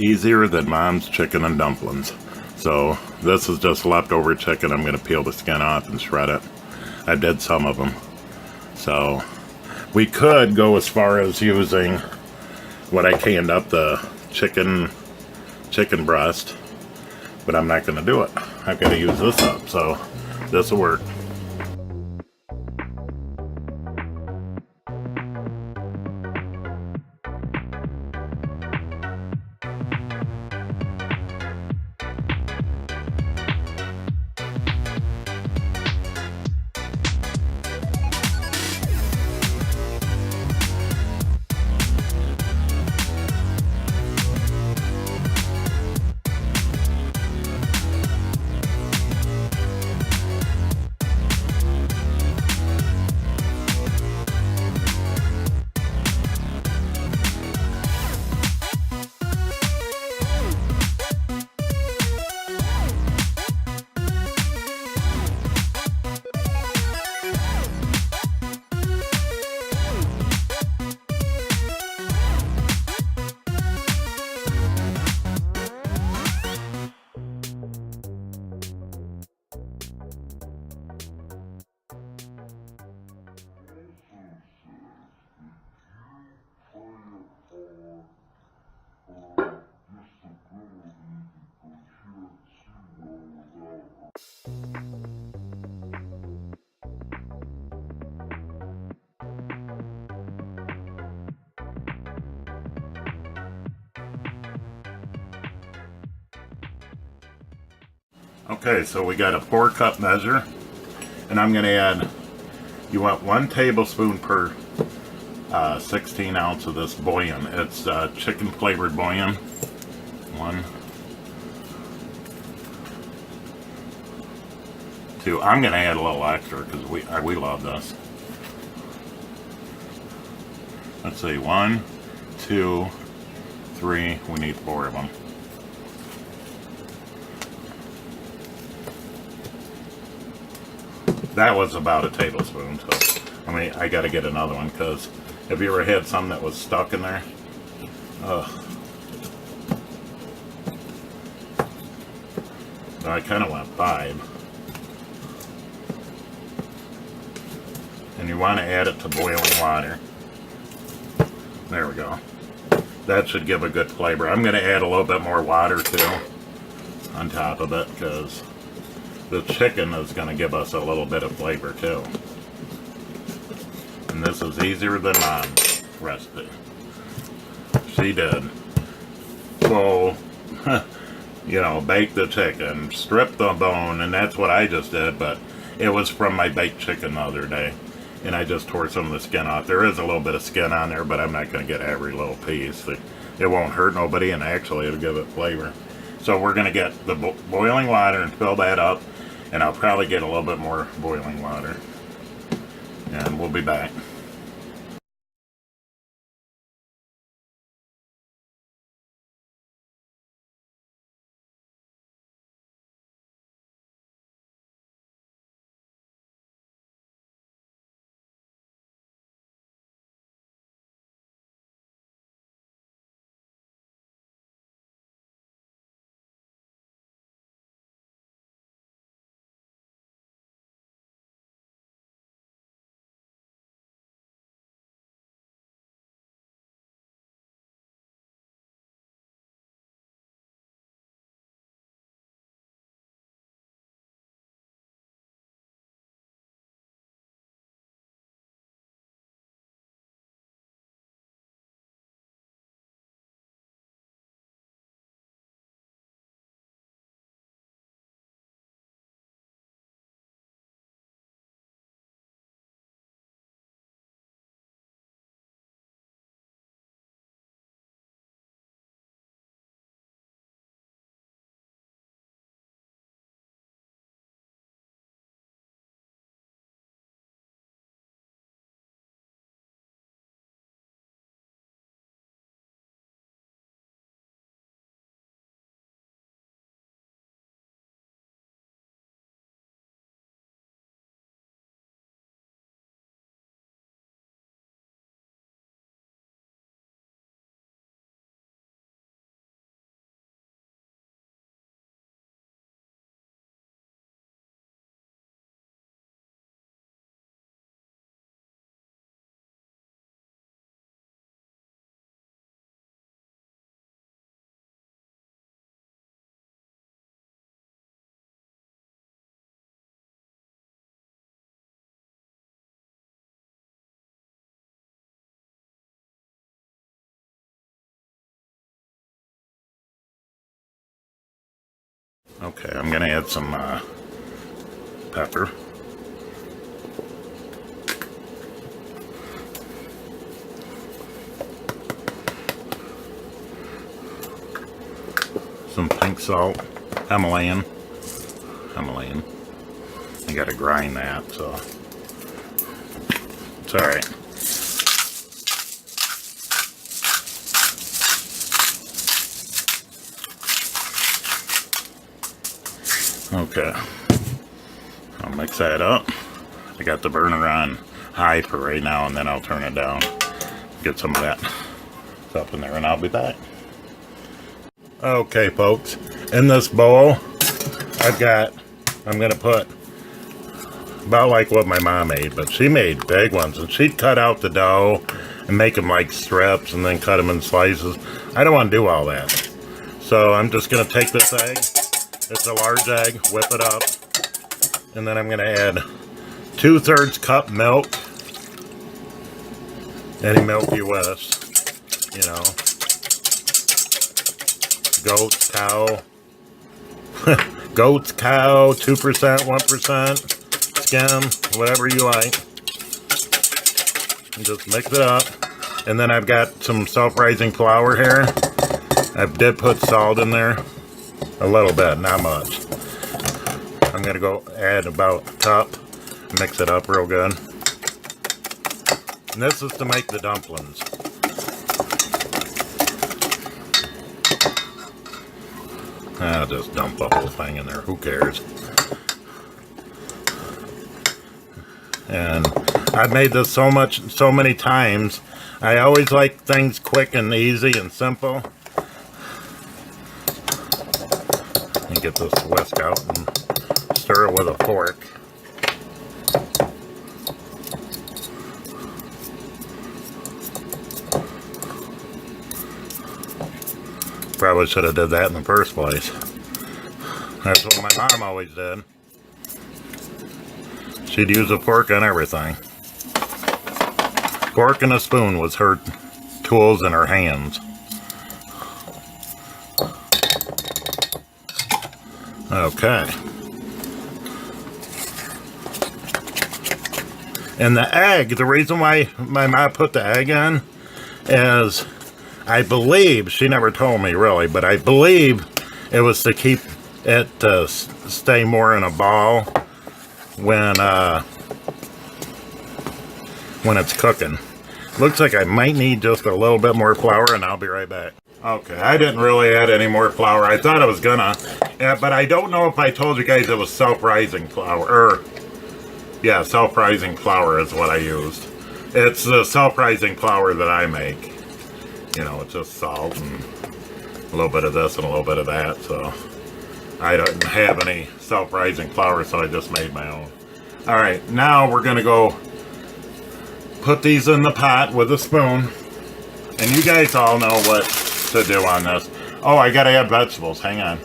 Easier than mom's chicken and dumplings. So this is just leftover chicken. I'm going to peel the skin off and shred it. I did some of them. So we could go as far as using what I canned up, the chicken breast, but I'm not going to do it. I've got to use this up, so this will work. Okay, so we got a 4-cup measure, and I'm going to add, you want 1 tablespoon per 16 ounce of this bouillon. It's chicken flavored bouillon. 1, 2. I'm going to add a little extra because we love this. Let's see, 1, 2, 3. We need 4 of them. That was about a tablespoon, so I mean, I got to get another one because have you ever had some that was stuck in there? Ugh. I kind of went 5. And you want to add it to boiling water. There we go. That should give a good flavor. I'm going to add a little bit more water too on top of it because the chicken is going to give us a little bit of flavor too. And this is easier than Mom's recipe. She did. So, you know, bake the chicken, strip the bone, and that's what I just did, but it was from my baked chicken the other day. And I just tore some of the skin off. There is a little bit of skin on there, but I'm not going to get every little piece. It won't hurt nobody, and actually it'll give it flavor. So we're going to get the boiling water and fill that up. And I'll probably get a little bit more boiling water. And we'll be back. Okay, I'm gonna add some pepper. Some pink salt, Himalayan. I gotta grind that, so it's alright. Okay, I'll mix that up. I got the burner on high for right now, and then I'll turn it down. Get some of that stuff in there, and I'll be back. Okay, folks, in this bowl, I'm gonna put about like what my mom made, but she made big ones, and she'd cut out the dough and make them like strips and then cut them in slices. I don't want to do all that. So I'm just gonna take this egg, it's a large egg, whip it up, and then I'm gonna add 2/3 cup milk, any milk you wish, you know, goat, cow, goat's cow, 2%, 1%, skim, whatever you like. And just mix it up. And then I've got some self-rising flour here. I did put salt in there. A little bit, not much. I'm going to go add about a cup. Mix it up real good. And this is to make the dumplings. I'll just dump the whole thing in there, who cares? And I've made this so many times. I always like things quick and easy and simple. And get this whisk out and stir it with a fork. Probably should have did that in the first place. That's what my mom always did. She'd use a fork on everything. Fork and a spoon was her tools in her hands. Okay. And the egg, the reason why my mom put the egg in is, I believe, she never told me really, but I believe it was to keep it to stay more in a ball when it's cooking. Looks like I might need just a little bit more flour, and I'll be right back. Okay, I didn't really add any more flour. I thought I was gonna, but I don't know if I told you guys it was self-rising flour. Yeah, self-rising flour is what I used. It's the self-rising flour that I make. You know, it's just salt and a little bit of this and a little bit of that. So I don't have any self-rising flour, so I just made my own. All right, now we're gonna go put these in the pot with a spoon. And you guys all know what to do on this. Oh, I gotta add vegetables, hang on.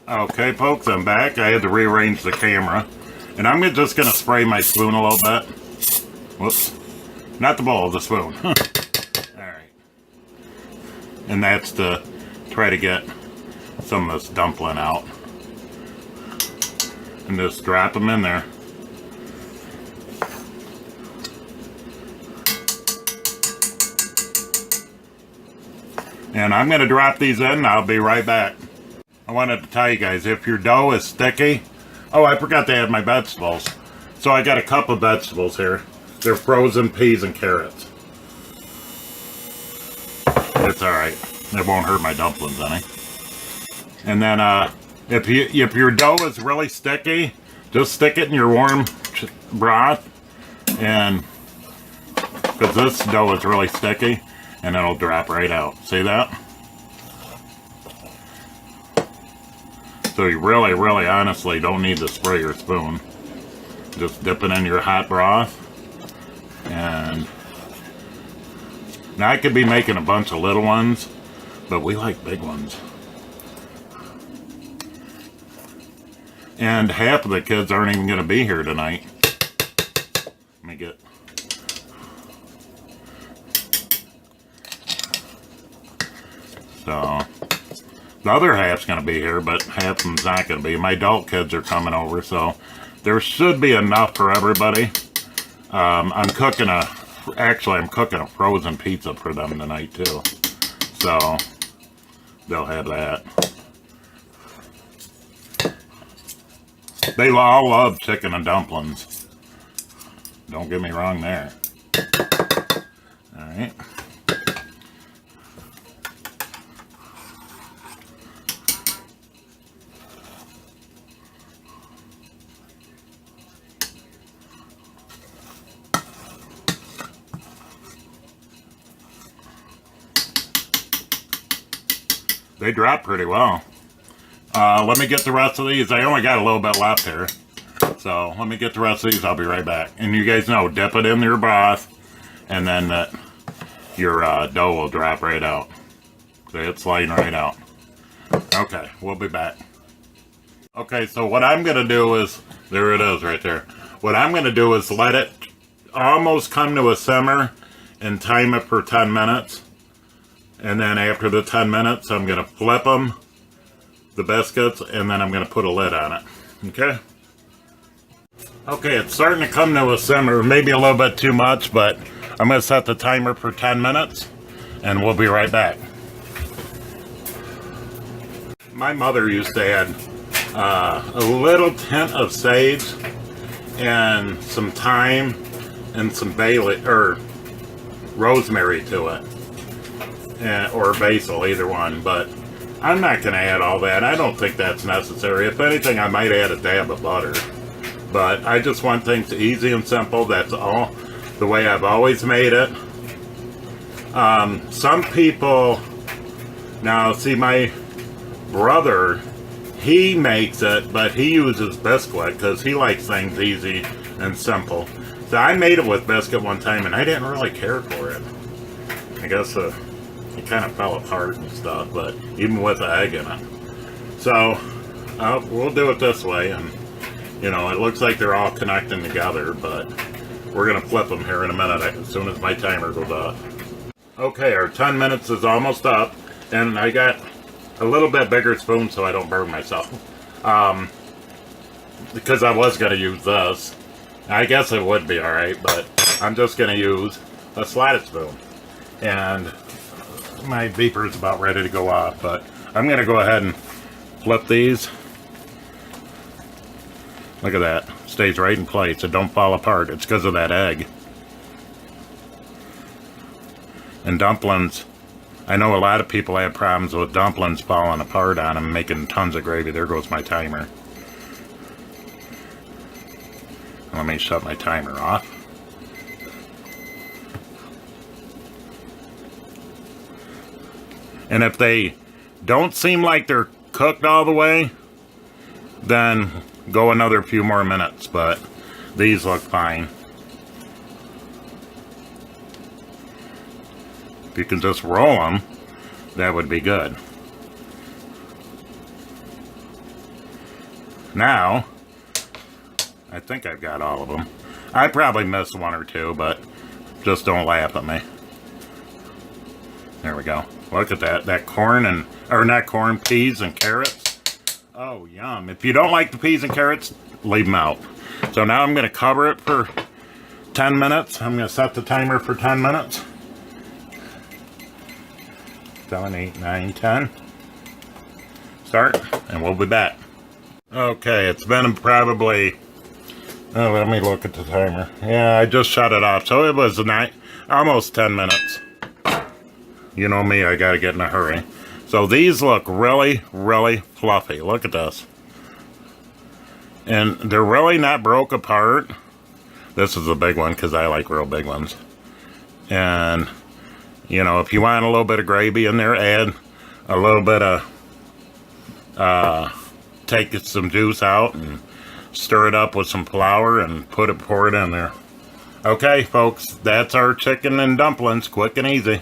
Okay, folks, I'm back. I had to rearrange the camera. And I'm just gonna spray my spoon a little bit. Whoops. Not the bowl, the spoon. Alright. And that's to try to get some of this dumpling out. And just drop them in there. And I'm going to drop these in and I'll be right back. I wanted to tell you guys, if your dough is sticky... Oh, I forgot to add my vegetables. So I got a cup of vegetables here. They're frozen peas and carrots. It's alright. It won't hurt my dumplings any. And then if your dough is really sticky, just stick it in your warm broth. And because this dough is really sticky, and it'll drop right out. See that? So you really, really honestly don't need to spray your spoon. Just dip it in your hot broth. And now I could be making a bunch of little ones, but we like big ones. And half of the kids aren't even going to be here tonight. Let me get... So, The other half's going to be here, but half of them's not going to be. My adult kids are coming over, so there should be enough for everybody. I'm cooking a frozen pizza for them tonight, too. So, they'll have that. They all love chicken and dumplings. Don't get me wrong there. Alright. They drop pretty well. Let me get the rest of these. I only got a little bit left here. So let me get the rest of these. I'll be right back. And you guys know, dip it in your broth. And then your dough will drop right out. See, it's sliding right out. Okay, we'll be back. Okay, so what I'm going to do is, there it is right there. What I'm going to do is let it almost come to a simmer and time it for 10 minutes. And then after the 10 minutes, I'm going to flip them, the biscuits, and then I'm going to put a lid on it. Okay? Okay, it's starting to come to a simmer, maybe a little bit too much, but I'm going to set the timer for 10 minutes, and we'll be right back. My mother used to add a little hint of sage and some thyme and some rosemary to it. Or basil, either one, but I'm not going to add all that. I don't think that's necessary. If anything, I might add a dab of butter. But I just want things easy and simple. That's all the way I've always made it. Some people, now see, my brother, he makes it, but he uses biscuit because he likes things easy and simple. So I made it with biscuit one time, and I didn't really care for it. I guess it kind of fell apart and stuff, but even with the egg in it. So we'll do it this way, and you know, it looks like they're all connecting together, but we're gonna flip them here in a minute as soon as my timer goes off. Okay, our 10 minutes is almost up, and I got a little bit bigger spoon so I don't burn myself, because I was gonna use this. I guess it would be alright, but I'm just gonna use a slatted spoon. And my beeper is about ready to go off, but I'm going to go ahead and flip these. Look at that. Stays right in place. It don't fall apart. It's because of that egg. And dumplings, I know a lot of people have problems with dumplings falling apart on them, making tons of gravy. There goes my timer. Let me shut my timer off. And if they don't seem like they're cooked all the way, then go another few more minutes, but these look fine. If you can just roll them, that would be good. Now, I think I've got all of them. I probably missed one or two, but just don't laugh at me. There we go. Look at that. That corn and, or not corn, peas and carrots. Oh, yum. If you don't like the peas and carrots, leave them out. So now I'm going to cover it for 10 minutes. I'm going to set the timer for 10 minutes. 7, 8, 9, 10. Start, and we'll be back. Okay, it's been probably, oh, let me look at the timer. Yeah, I just shut it off. So it was almost 10 minutes. You know me, I gotta get in a hurry. So these look really, really fluffy. Look at this. And they're really not broke apart. This is a big one because I like real big ones. And, you know, if you want a little bit of gravy in there, add a little bit of, take some juice out and stir it up with some flour and pour it in there. Okay, folks, that's our chicken and dumplings, quick and easy.